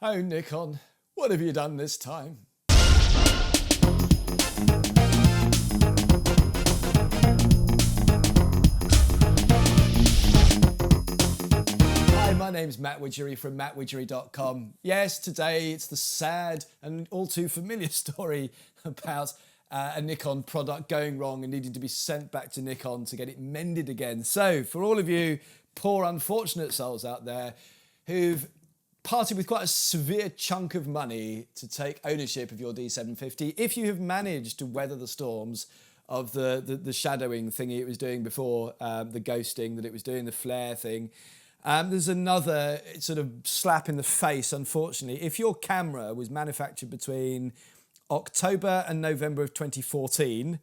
Oh, Nikon, what have you done this time? Hi, my name's Matt Widgery from mattwidgery.com. Yes, today it's the sad and all too familiar story about a Nikon product going wrong and needing to be sent back to Nikon to get it mended again. So for all of you poor unfortunate souls out there who've parted with quite a severe chunk of money to take ownership of your D750, if you have managed to weather the storms of the shadowing thingy it was doing before, the ghosting that it was doing, the flare thing, there's another sort of slap in the face, unfortunately. If your camera was manufactured between October and November of 2014,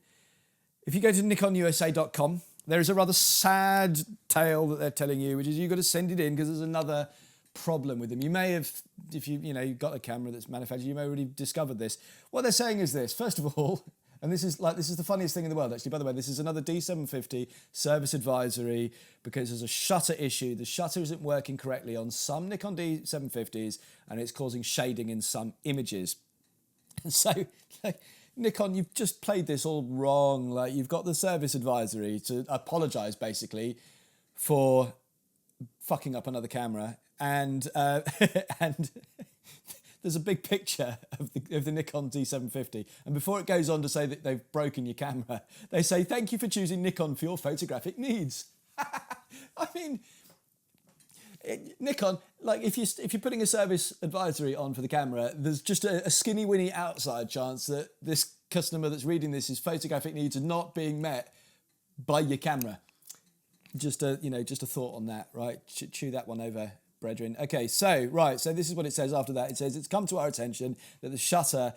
if you go to NikonUSA.com, there is a rather sad tale that they're telling you, which is you've got to send it in because there's another problem with them. You may have, if you've got a camera that's manufactured, you may have already discovered this. What they're saying is this: first of all, and this is the funniest thing in the world, actually, by the way, this is another D750 service advisory because there's a shutter issue. The shutter isn't working correctly on some Nikon D750s and it's causing shading in some images. And so, Nikon, you've just played this all wrong. Like, you've got the service advisory to apologise, basically, for fucking up another camera. And and there's a big picture of the Nikon D750. And before it goes on to say that they've broken your camera, they say, thank you for choosing Nikon for your photographic needs. I mean, Nikon, like if you're putting a service advisory on for the camera, there's just a skinny winny outside chance that this customer that's reading this, his photographic needs are not being met by your camera. Just a thought on that, right? Chew that one over, brethren. Okay, so this is what it says after that. It says, it's come to our attention that the shutter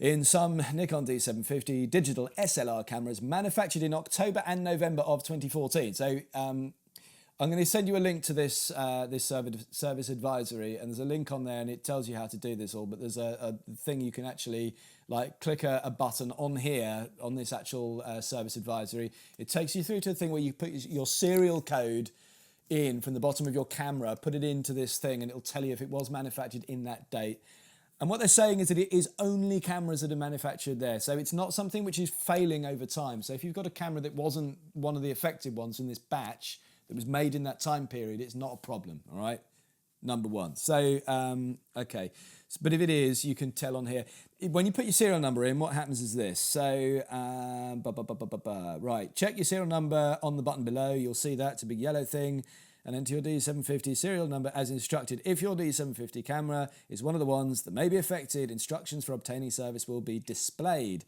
in some Nikon D750 digital SLR cameras manufactured in October and November of 2014. So I'm going to send you a link to this service advisory, and there's a link on there and it tells you how to do this all, but there's a thing you can actually click a button on here on this actual service advisory. It takes you through to a thing where you put your serial code in from the bottom of your camera, put it into this thing, and it'll tell you if it was manufactured in that date. And what they're saying is that it is only cameras that are manufactured there. So it's not something which is failing over time. So if you've got a camera that wasn't one of the affected ones in this batch that was made in that time period, it's not a problem, all right? Number one. So, okay. But if it is, you can tell on here. When you put your serial number in, what happens is this. So, right, check your serial number on the button below. You'll see that. It's a big yellow thing. And enter your D750 serial number as instructed. If your D750 camera is one of the ones that may be affected, instructions for obtaining service will be displayed.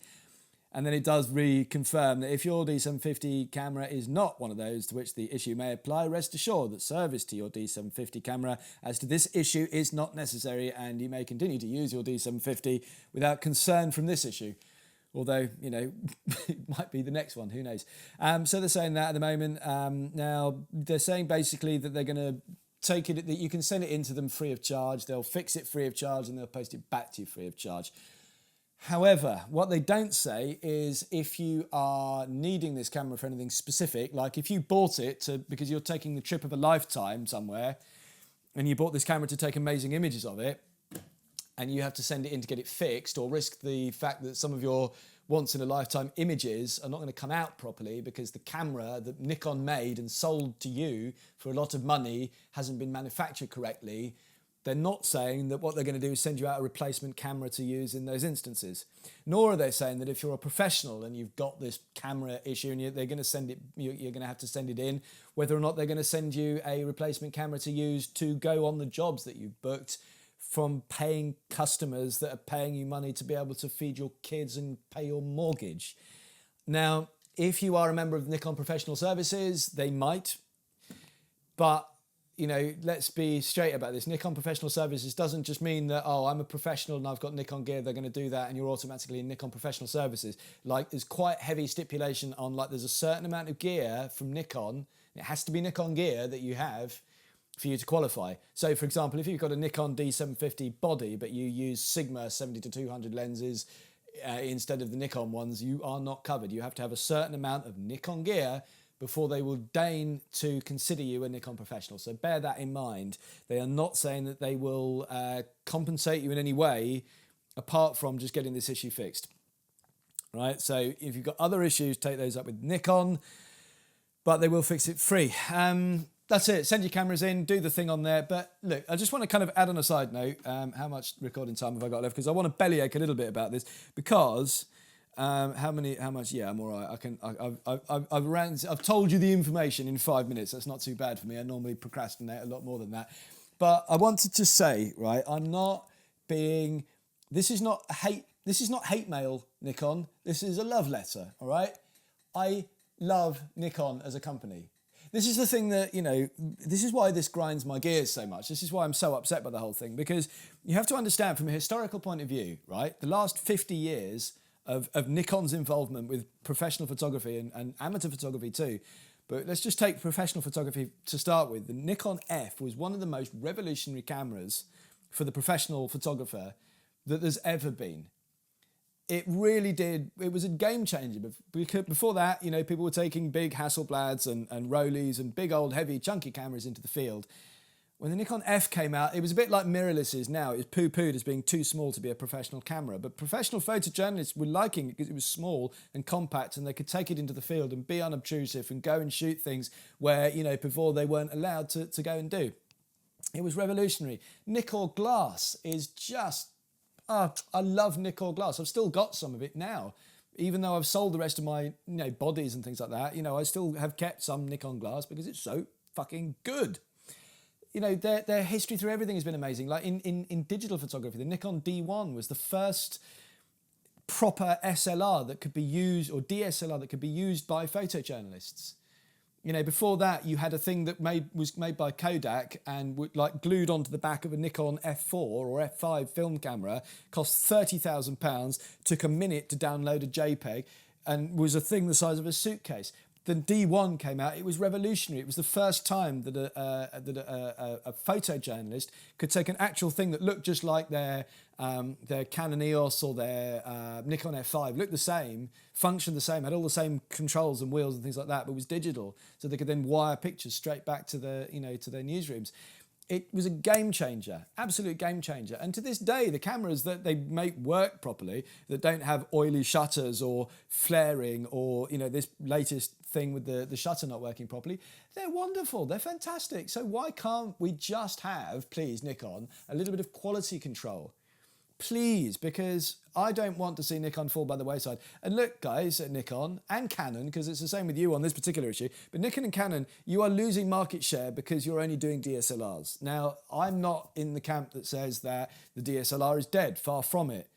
And then it does reconfirm that if your D750 camera is not one of those to which the issue may apply, rest assured that service to your D750 camera as to this issue is not necessary, and you may continue to use your D750 without concern from this issue. Although, it might be the next one, who knows. So they're saying that at the moment. Now, they're saying basically that they're going to take it, that you can send it in to them free of charge. They'll fix it free of charge and they'll post it back to you free of charge. However, what they don't say is if you are needing this camera for anything specific, like if you bought it because you're taking the trip of a lifetime somewhere and you bought this camera to take amazing images of it and you have to send it in to get it fixed, or risk the fact that some of your once-in-a-lifetime images are not going to come out properly because the camera that Nikon made and sold to you for a lot of money hasn't been manufactured correctly, they're not saying that what they're going to do is send you out a replacement camera to use in those instances. Nor are they saying that if you're a professional and you've got this camera issue and they're going to send it, you're going to have to send it in, whether or not they're going to send you a replacement camera to use to go on the jobs that you've booked from paying customers that are paying you money to be able to feed your kids and pay your mortgage. Now, if you are a member of Nikon Professional Services, they might, but let's be straight about this. Nikon Professional Services doesn't just mean that, oh, I'm a professional and I've got Nikon gear, they're going to do that and you're automatically in Nikon Professional Services. There's quite heavy stipulation on, there's a certain amount of gear from Nikon, it has to be Nikon gear that you have for you to qualify. So, for example, if you've got a Nikon D750 body, but you use Sigma 70-200 lenses instead of the Nikon ones, you are not covered. You have to have a certain amount of Nikon gear before they will deign to consider you a Nikon professional. So bear that in mind. They are not saying that they will compensate you in any way apart from just getting this issue fixed. Right? So if you've got other issues, take those up with Nikon, but they will fix it free. That's it. Send your cameras in, do the thing on there. But look, I just want to kind of add on a side note, how much recording time have I got left? Because I want to bellyache a little bit about this because how much? Yeah, I'm all right. I've told you the information in 5 minutes. That's not too bad for me. I normally procrastinate a lot more than that. But I wanted to say, right, this is not hate mail, Nikon. This is a love letter, all right? I love Nikon as a company. This is the thing that, this is why this grinds my gears so much. This is why I'm so upset by the whole thing, because you have to understand from a historical point of view, right? The last 50 years of Nikon's involvement with professional photography and amateur photography too. But let's just take professional photography to start with. The Nikon F was one of the most revolutionary cameras for the professional photographer that there's ever been. It really did. It was a game changer. Because before that, people were taking big Hasselblads and Rolleis and big old heavy chunky cameras into the field. When the Nikon F came out, it was a bit like mirrorless is now. It was poo-pooed as being too small to be a professional camera. But professional photojournalists were liking it because it was small and compact and they could take it into the field and be unobtrusive and go and shoot things where, before they weren't allowed to go and do. It was revolutionary. Nikkor glass is just... I love Nikkor glass. I've still got some of it now. Even though I've sold the rest of my bodies and things like that, I still have kept some Nikon glass because it's so fucking good. Their history through everything has been amazing. Like in digital photography, the Nikon D1 was the first proper SLR that could be used, or DSLR that could be used by photojournalists. Before that, you had a thing that was made by Kodak and glued onto the back of a Nikon F4 or F5 film camera, cost £30,000, took a minute to download a JPEG, and was a thing the size of a suitcase. Then D1 came out. It was revolutionary. It was the first time that a photojournalist could take an actual thing that looked just like their Canon EOS or their Nikon F5, looked the same, functioned the same, had all the same controls and wheels and things like that, but was digital, so they could then wire pictures straight back to the to their newsrooms. It was a game changer, absolute game changer. And to this day, the cameras that they make work properly, that don't have oily shutters or flaring or, this latest thing with the shutter not working properly, they're wonderful, they're fantastic. So why can't we just have, please, Nikon, a little bit of quality control? Please, because I don't want to see Nikon fall by the wayside. And look, guys, at Nikon and Canon, because it's the same with you on this particular issue, but Nikon and Canon, you are losing market share because you're only doing DSLRs. Now, I'm not in the camp that says that the DSLR is dead, far from it.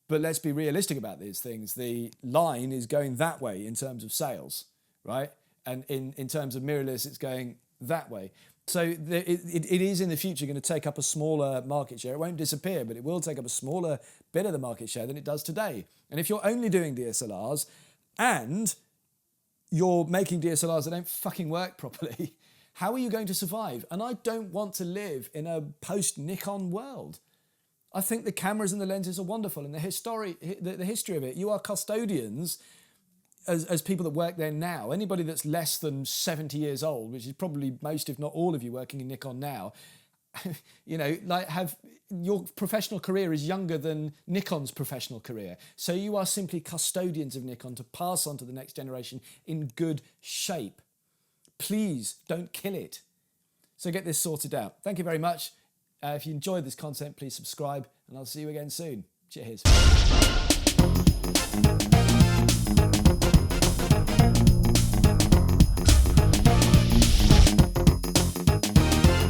But let's be realistic about these things. The line is going that way in terms of sales, right? And in terms of mirrorless, it's going that way. So it is in the future going to take up a smaller market share. It won't disappear, but it will take up a smaller bit of the market share than it does today. And if you're only doing DSLRs and you're making DSLRs that don't fucking work properly, how are you going to survive? And I don't want to live in a post-Nikon world. I think the cameras and the lenses are wonderful, and the history of it. You are custodians as people that work there now. Anybody that's less than 70 years old, which is probably most, if not all of you working in Nikon now, your professional career is younger than Nikon's professional career. So you are simply custodians of Nikon to pass on to the next generation in good shape. Please don't kill it. So get this sorted out. Thank you very much. If you enjoyed this content, please subscribe, and I'll see you again soon. Cheers.